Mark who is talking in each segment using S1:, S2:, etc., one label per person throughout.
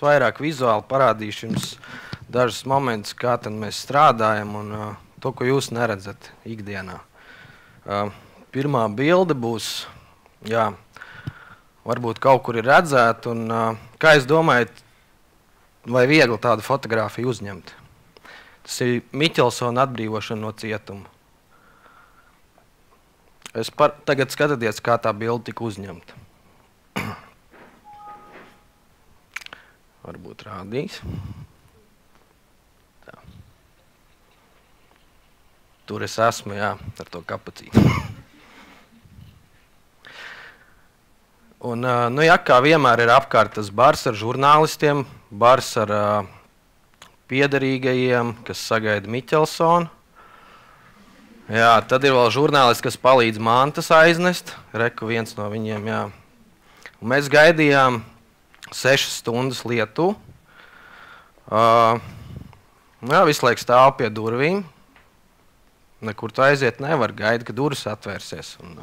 S1: vairāk vizuāli parādīšu jums dažus momentus, kā tad mēs strādājam un to, ko jūs neredzat ikdienā. Pirmā bilde būs, jā, varbūt kaut kur ir redzēta, un kā jūs domājat, vai viegli tādu fotogrāfiju uzņemt? Tas ir Miķelsona atbrīvošana no cietuma. Tagad skatieties, kā tā bilde tika uzņemta. Varbūt rādīs. Tā. Tur es esmu, jā, ar to kapacīti. Un, nu jā, kā vienmēr ir apkārt tas bars ar žurnālistiem, bars ar piederīgajiem, kas sagaida Miķelsonu. Jā, tad ir vēl žurnālisti, kas palīdz mantas aiznest. Reku viens no viņiem, jā. Un mēs gaidījām 6 stundas lietu. Jā, visu laiku stāv pie durvīm. Nekur tu aiziet nevar, gaida, ka durvis atvērsies. Un,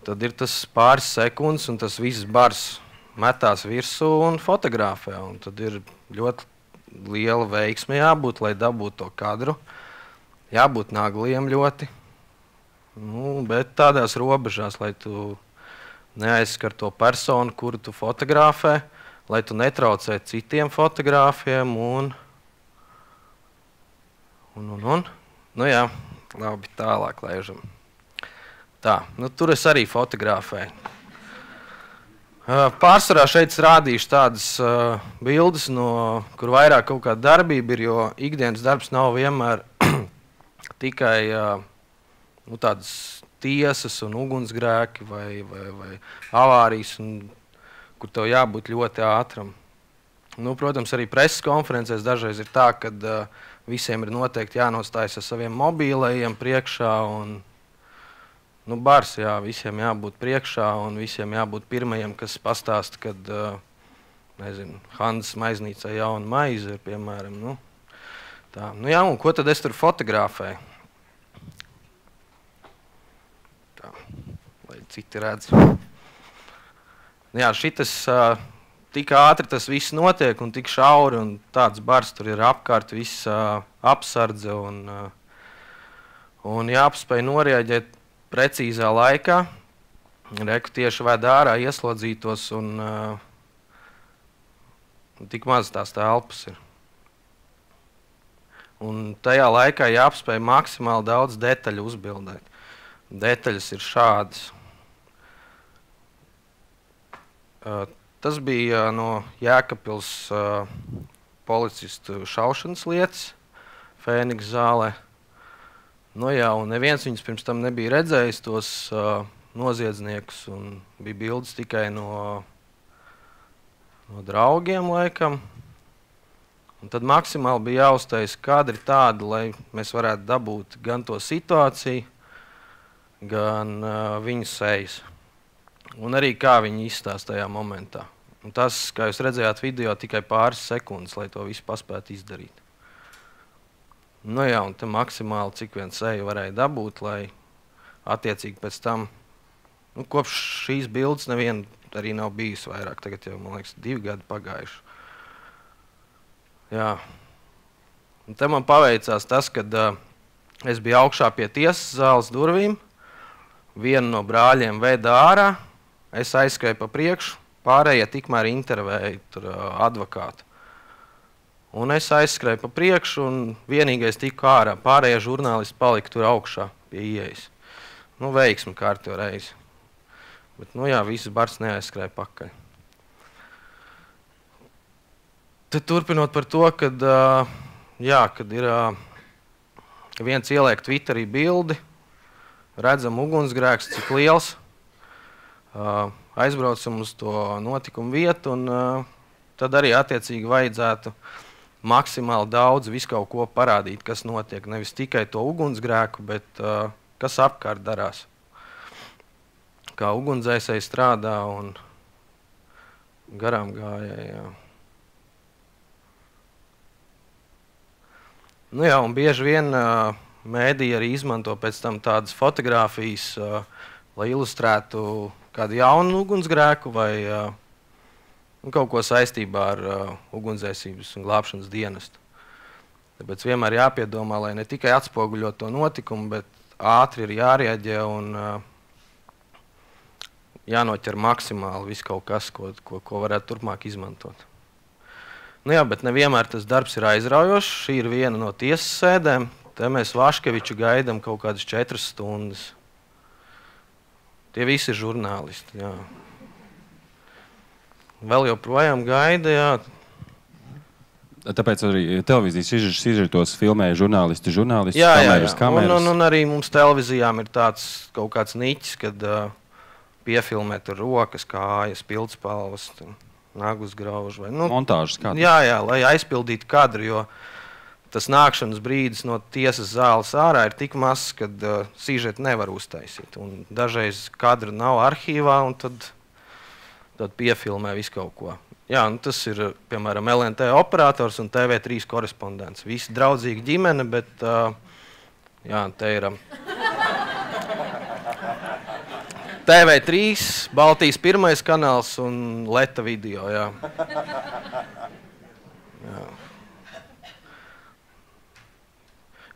S1: tad ir tas pāris sekundes, un tas viss bars metās virsū un fotografē. Un tad ir ļoti liela veiksme jābūt, lai dabūtu to kadru. Jābūt nagliem ļoti. Nu, bet tādās robežās, lai tu neaizskar to personu, kuru tu fotografē, lai tu netraucē citiem fotogrāfiem un. Nu jā, labi, tālāk laižam. Tā, nu tur es arī fotografēju. Pārsvarā šeit rādīšu tādas bildes, no kur vairāk kaut kāda darbība ir, jo ikdienas darbs nav vienmēr tikai nu, tādas tiesas un ugunsgrēki vai avārijas, kur tev jābūt ļoti ātram. Nu, protams, arī preses konferencēs dažreiz ir tā, ka visiem ir noteikti jānostājas ar saviem mobīlajiem priekšā. Un, nu, bars, jā, visiem jābūt priekšā un visiem jābūt pirmajiem, kas pastāsta, kad, nezinu, Hanzas maiznīcā jauna maize ir, piemēram. Nu, tā. Nu, jā, un ko tad es tur fotografēju? Lai citi redz. Jā, šitas tik ātri tas viss notiek un tik šauri un tāds bars tur ir apkārt, viss apsardze un jāapspēj norēģēt precīzā laikā. Reku tieši ved ārā ieslodzītos un tik maz tās telpas ir. Un tajā laikā jāapspēj maksimāli daudz detaļu uzbildēt. Detaļas ir šādas. Tas bija no Jēkabpils policistu šaušanas lietas Fēniks zālē. Nu jā, un neviens viņus pirms tam nebija redzējis, tos noziedzniekus, un bija bildes tikai no draugiem laikam. Un tad maksimāli bija jāuztais kadri tādi, lai mēs varētu dabūt gan to situāciju, gan viņu sejas. Un arī kā viņi izstāsta tajā momentā. Un tas, kā jūs redzējāt video, tikai pāris sekundes, lai to visu paspētu izdarīt. Nu jā, un te maksimāli cik vien seju varēja dabūt, lai attiecīgi pēc tam, nu, kopš šīs bildes neviena arī nav bijis vairāk. Tagad jau, man liekas, 2 gadi pagājuši. Jā. Un te man paveicās tas, kad es biju augšā pie tiesas zāles durvīm, vienu no brāļiem veda ārā, es aizskrēju pa priekšu, pārējie tikmēr intervēja tur advokātu. Un es aizskrēju pa priekšu un vienīgais tiku ārā, pārējie žurnālisti palika tur augšā pie ieejas. Nu, veiksmi kārto reizi. Bet, nu jā, visas bars neaizskrēja pakaļ. Tad turpinot par to, kad, jā, kad ir viens ieliek Twitterī bildi, redzam ugunsgrēks, cik liels, aizbraucam uz to notikumu vietu, un tad arī attiecīgi vajadzētu maksimāli daudz visu kaut ko parādīt, kas notiek. Nevis tikai to ugunsgrēku, bet kas apkārt darās. Kā ugunsdzēsēji strādā un garām gājēji, jā. Nu jā, un bieži vien mēdīji arī izmanto pēc tam tādas fotogrāfijas, lai ilustrētu kādu jaunu ugunsgrēku vai kaut ko saistībā ar ugunsdzēsības un glābšanas dienestu. Tāpēc vienmēr jāpiedomā, lai ne tikai atspoguļot to notikumu, bet ātri ir jārieģē un jānoķer maksimāli viss kaut kas, ko varētu turpmāk izmantot. Nu jā, bet nevienmēr tas darbs ir aizraujošs. Šī ir viena no tiesas sēdēm. Te mēs Vaškeviču gaidām kaut kādas 4 stundas. Tie visi ir žurnālisti. Jā. Vēl joprojām gaida, jā.
S2: Tāpēc arī televīzijas izžirtos filmēja žurnālisti,
S1: jā,
S2: kameras.
S1: Un arī mums televīzijām ir tāds kaut kāds niķis, kad piefilmē tur rokas, kājas, pildspalvas, nagus grauži.
S2: Montāžas kādas.
S1: Jā, lai aizpildītu kadru, jo tas nākšanas brīdis no tiesas zāles ārā ir tik mazs, kad sižeti nevar uztaisīt. Un dažreiz kadra nav arhīvā, un tad piefilmē visu kaut ko. Jā, tas ir, piemēram, LNT operators un TV3 korespondents. Visi draudzīgi ģimene, bet jā, te ir TV3, Baltijas pirmais kanāls un Leta video, jā.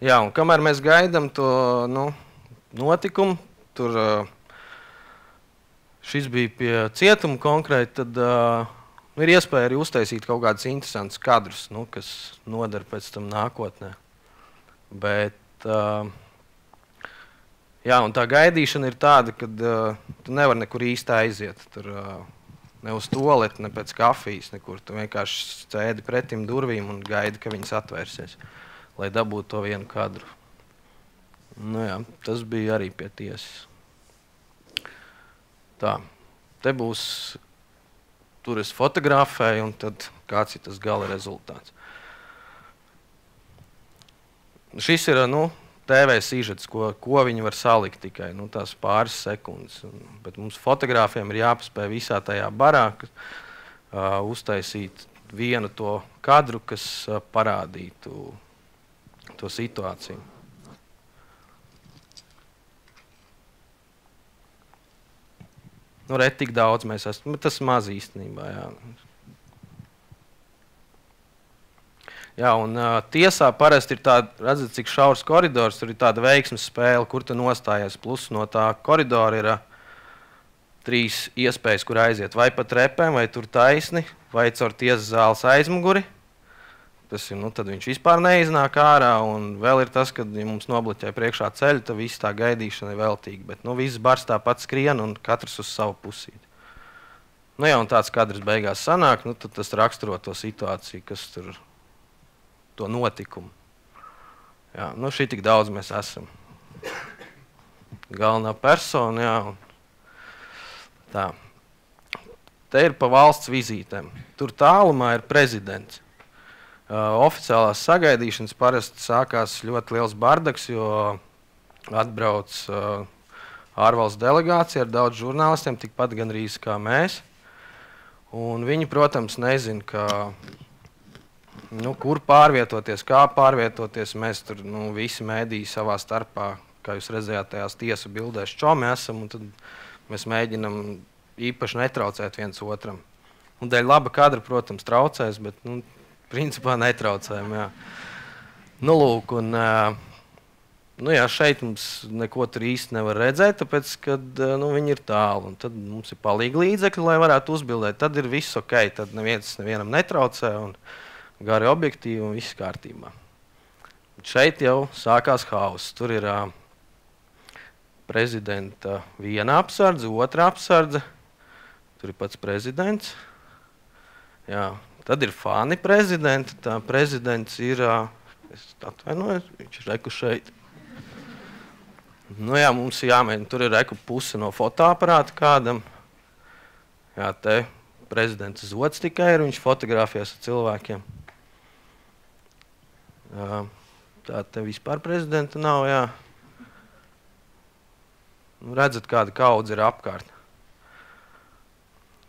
S1: Jā, un kamēr mēs gaidām to notikumu, tur šis bija pie cietuma konkrēti, tad ir iespēja arī uztaisīt kaut kādus interesantus kadrus, kas nodara pēc tam nākotnē. Bet, jā, un tā gaidīšana ir tāda, ka tu nevar nekur īsti aiziet. Tur ne uz tualeti, ne pēc kafijas, nekur. Tu vienkārši sēdi pretim durvīm un gaidi, ka viņas atvērsies, lai dabūtu to vienu kadru. Nu jā, tas bija arī pie tiesas. Tā, te būs... Tur es fotografēju, un tad kāds ir tas gala rezultāts. Šis ir TV sižets, ko viņi var salikt tikai tās pāris sekundes. Bet mums fotogrāfiem ir jāpaspēj visā tajā barā uztaisīt vienu to kadru, kas parādītu to situāciju. Re, tik daudz mēs esam, bet tas maz īstenībā, jā. Jā, un tiesā parasti ir tāda, redzat, cik šaurs koridors, tur ir tāda veiksmes spēle, kur tu nostājies. Plus no tā koridora ir 3 iespējas, kur aiziet. Vai pa trepēm, vai tur taisni, vai caur tiesas zāles aizmuguri. Tas ir, tad viņš vispār neiznāk ārā, un vēl ir tas, kad ja mums nobloķē priekšā ceļu, tad viss tā gaidīšana ir veltīga. Bet viss bars tāpat skrien, un katrs uz savu pusīti. Jā, un tāds kadrs beigās sanāk, tad tas raksturo to situāciju, kas tur, to notikumu. Jā, šī tik daudz mēs esam. Galvenā persona, jā. Tā. Te ir pa valsts vizītēm. Tur tālumā ir prezidents. Oficiālās sagaidīšanas parasti sākās ļoti liels bardaks, jo atbrauc ārvalstu delegācija ar daudz žurnālistiem, tikpat gandrīz kā mēs. Un viņi, protams, nezina, kur pārvietoties, kā pārvietoties. Mēs tur visi mēdīji savā starpā, kā jūs redzējāt tajās tiesu bildēs, čomi esam, un tad mēs mēģinam īpaši netraucēt viens otram. Un dēļ laba kadra, protams, traucēs, bet principā netraucējam, jā. Lūk, un jā, šeit mums neko tur īsti nevar redzēt, tāpēc, kad viņi ir tālu, un tad mums ir palīgi līdzekļi, lai varētu uzbildēt. Tad ir viss ok, tad nevienam netraucē, un gari objektīvi, un viss kārtībā. Bet šeit jau sākās hauss. Tur ir prezidenta viena apsardze, otra apsardze, tur ir pats prezidents, jā. Tad ir fani prezidenta. Tā prezidents ir, es atvainojos, viņš ir reku šeit. Jā, mums ir jāmēģina, tur ir reku puse no fotoaparāta kādam. Jā, te prezidents Zots tikai ir, viņš fotografējas ar cilvēkiem. Jā, tā te vispār prezidenta nav, jā. Redzat, kāda kaudze ir apkārt.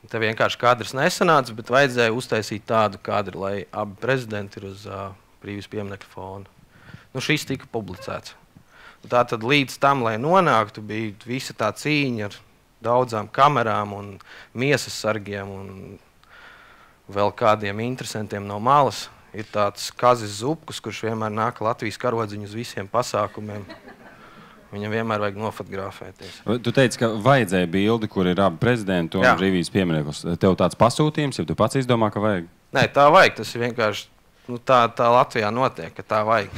S1: Te vienkārši kadrs nesanāca, bet vajadzēja uztaisīt tādu kadru, lai abi prezidenti ir uz brīvības pieminekļa fona. Šis tika publicēts. Tātad līdz tam, lai nonāktu, bija visa tā cīņa ar daudzām kamerām un miesas sargiem. vēl kādiem interesantiem no malas. Ir tāds Kazis Zupkus, kurš vienmēr nāk Latvijas karodziņu uz visiem pasākumiem. Viņam vienmēr vajag nofotografēties.
S2: Tu teici, ka vajadzēja bildi, kur ir abi prezidenti un brīvības piemineklis. Tev tāds pasūtījums, ja tu pats izdomā, ka vajag?
S1: Nē, tā vajag. Tas ir vienkārši, tā Latvijā notiek, ka tā vajag.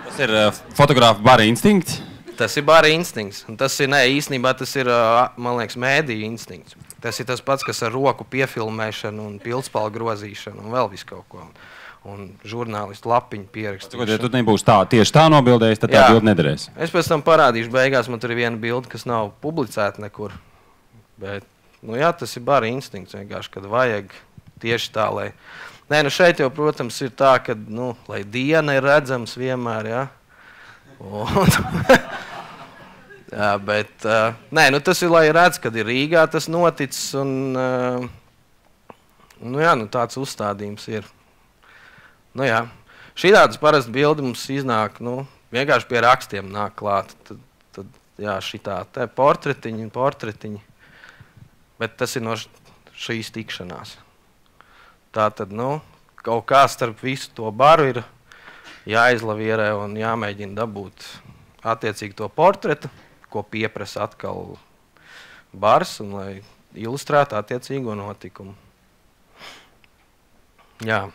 S2: Tas ir fotogrāfa bara instinkts?
S1: Tas ir bara instinkts. Un tas ir, īstenībā tas ir, man liekas, mēdīju instinkts. Tas ir tas pats, kas ar roku piefilmēšanu un pildspalvu grozīšanu un vēl visu kaut ko. Un žurnālistu lapiņu pierakstīšanu.
S2: Ja tu nebūsi tieši tā nobildējis, tad tā bilde nederēs.
S1: Es pēc tam parādīšu beigās, man tur ir viena bilde, kas nav publicēta nekur. Bet, tas ir bara instinkts vienkārši, kad vajag tieši tā, lai... Nē, šeit jau, protams, ir tā, ka, lai diena ir redzams vienmēr, Jā, bet tas ir, lai redz, kad ir Rīgā tas noticis, un tāds uzstādījums ir. Šī tādas parasti bildi mums iznāk, vienkārši pie rakstiem nāk klāt. Tad šitā te portretiņi, bet tas ir no šīs tikšanās. Tātad, kaut kā starp visu to baru ir jāizlavierē un jāmēģina dabūt attiecīgi to portretu, ko pieprasa atkal bars, un lai ilustrētu attiecīgo notikumu. Jā,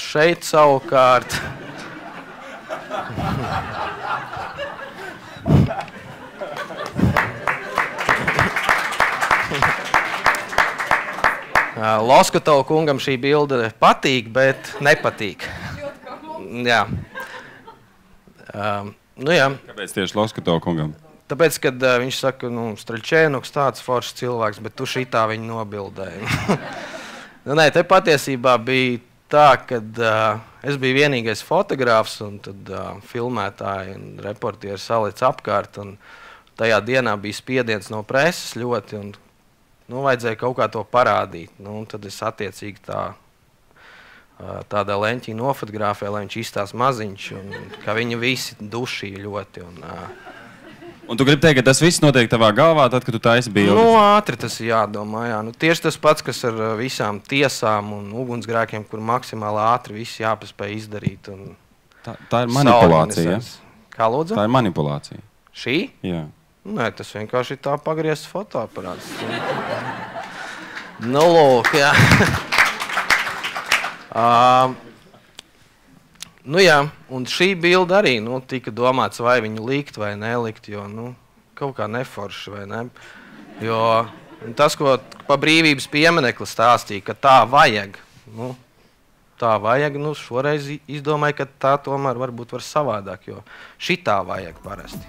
S1: šeit savukārt... Loskatovu kungam šī bilde patīk, bet nepatīk. Jā.
S2: Kāpēc tieši Loskatovu kungam?
S1: Tāpēc, kad viņš saka, Streļčēnuks tāds foršs cilvēks, bet tu šitā viņu nobildēji. Te patiesībā bija tā, kad es biju vienīgais fotogrāfs, un tad filmētāji un reportieri salic apkārt, un tajā dienā bija spiediens no preses ļoti, un vajadzēja kaut kā to parādīt. Tad es attiecīgi tādā leņķī nofotografēju, lai viņš izstās maziņš, un ka viņi visi dušīja ļoti.
S2: Un tu gribi teikt, ka tas viss notiek tavā galvā, tad, kad tu taisi bildes?
S1: Ātri tas ir jādomā, jā. Tieši tas pats, kas ar visām tiesām un ugunsgrēkiem, kur maksimāli ātri viss jāpaspēj izdarīt.
S2: Tā ir manipulācija, ja?
S1: Kā lūdzu?
S2: Tā ir manipulācija.
S1: Šī?
S2: Jā.
S1: Nē, tas vienkārši ir tā pagriezts fotoaparāts. Lūk, jā. Un šī bilde arī tika domāts, vai viņu likt vai nelikt, jo kaut kā neforši, vai ne? Jo tas, ko pa brīvības pieminekli stāstīja, ka tā vajag, šoreiz izdomāju, ka tā tomēr varbūt var savādāk, jo šitā vajag parasti.